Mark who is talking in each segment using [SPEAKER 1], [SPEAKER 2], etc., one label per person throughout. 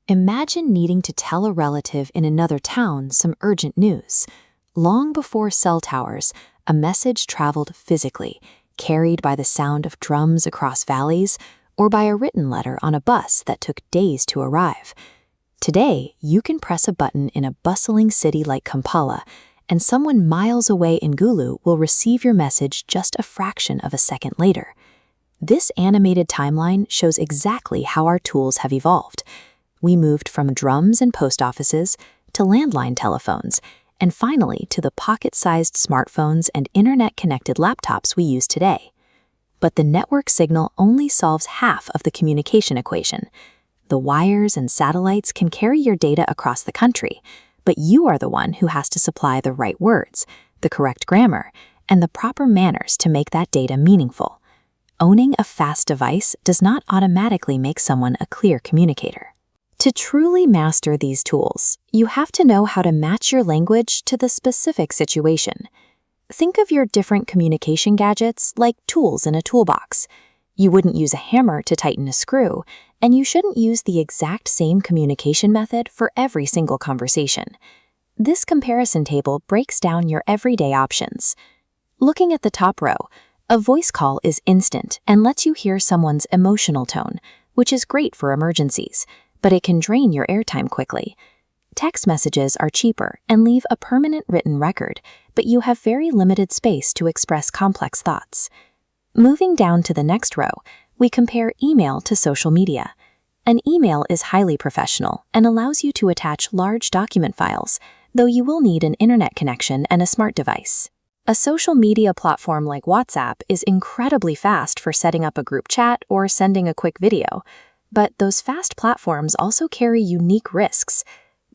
[SPEAKER 1] Imagine needing to tell a relative in another town some urgent news. Long before cell towers, a message traveled physically, carried by the sound of drums across valleys, or by a written letter on a bus that took days to arrive. Today, you can press a button in a bustling city like Kampala, and someone miles away in Gulu will receive your message just a fraction of a second later. This animated timeline shows exactly how our tools have evolved. We moved from drums and post offices to landline telephones, and finally to the pocket-sized smartphones and internet-connected laptops we use today. But the network signal only solves half of the communication equation. The wires and satellites can carry your data across the country, but you are the one who has to supply the right words, the correct grammar, and the proper manners to make that data meaningful. Owning a fast device does not automatically make someone a clear communicator. To truly master these tools, you have to know how to match your language to the specific situation. Think of your different communication gadgets like tools in a toolbox. You wouldn't use a hammer to tighten a screw, and you shouldn't use the exact same communication method for every single conversation. This comparison table breaks down your everyday options. Looking at the top row, a voice call is instant and lets you hear someone's emotional tone, which is great for emergencies, but it can drain your airtime quickly. Text messages are cheaper and leave a permanent written record, but you have very limited space to express complex thoughts. Moving down to the next row, we compare email to social media. An email is highly professional and allows you to attach large document files, though you will need an internet connection and a smart device. A social media platform like WhatsApp is incredibly fast for setting up a group chat or sending a quick video. But those fast platforms also carry unique risks.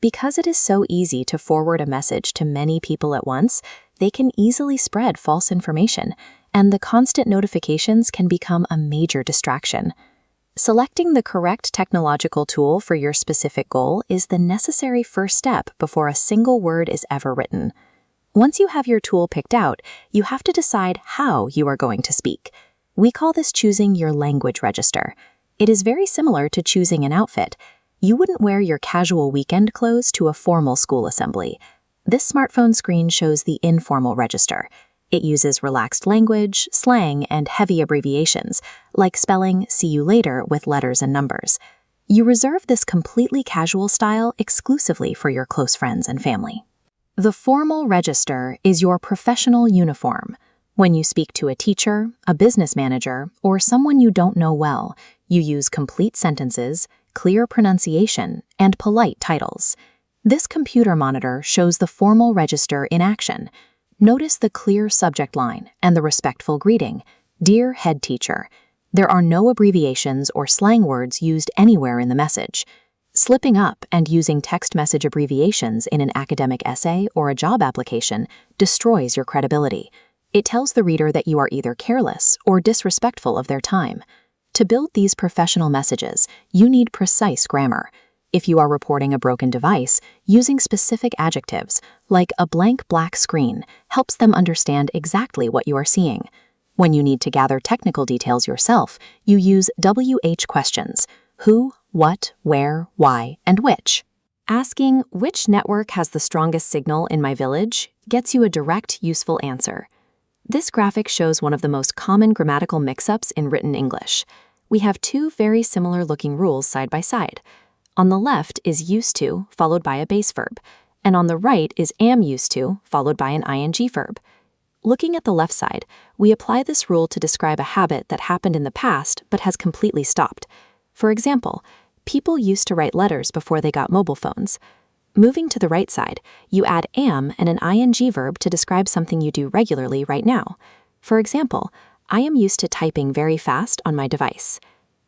[SPEAKER 1] Because it is so easy to forward a message to many people at once, they can easily spread false information, and the constant notifications can become a major distraction. Selecting the correct technological tool for your specific goal is the necessary first step before a single word is ever written. Once you have your tool picked out, you have to decide how you are going to speak. We call this choosing your language register. It is very similar to choosing an outfit. You wouldn't wear your casual weekend clothes to a formal school assembly. This smartphone screen shows the informal register. It uses relaxed language, slang, and heavy abbreviations, like spelling "see you later" with letters and numbers. You reserve this completely casual style exclusively for your close friends and family. The formal register is your professional uniform. When you speak to a teacher, a business manager, or someone you don't know well, you use complete sentences, clear pronunciation, and polite titles. This computer monitor shows the formal register in action. Notice the clear subject line and the respectful greeting, "Dear head teacher." There are no abbreviations or slang words used anywhere in the message. Slipping up and using text message abbreviations in an academic essay or a job application destroys your credibility. It tells the reader that you are either careless or disrespectful of their time. To build these professional messages, you need precise grammar. If you are reporting a broken device, using specific adjectives, like a blank black screen, helps them understand exactly what you are seeing. When you need to gather technical details yourself, you use WH questions: who, what, where, why, and which. Asking which network has the strongest signal in my village gets you a direct, useful answer. This graphic shows one of the most common grammatical mix-ups in written English. We have two very similar-looking rules side by side. On the left is used to, followed by a base verb, and on the right is am used to, followed by an ing verb. Looking at the left side, we apply this rule to describe a habit that happened in the past but has completely stopped. For example, people used to write letters before they got mobile phones. Moving to the right side, you add am and an ing verb to describe something you do regularly right now. For example, I am used to typing very fast on my device.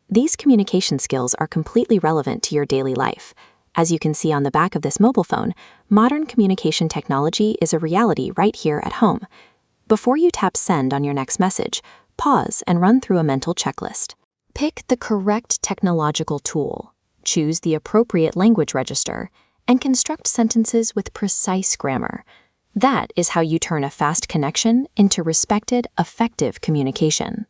[SPEAKER 1] These communication skills are completely relevant to your daily life. As you can see on the back of this mobile phone, modern communication technology is a reality right here at home. Before you tap send on your next message, pause and run through a mental checklist. Pick the correct technological tool, choose the appropriate language register, and construct sentences with precise grammar. That is how you turn a fast connection into respected, effective communication.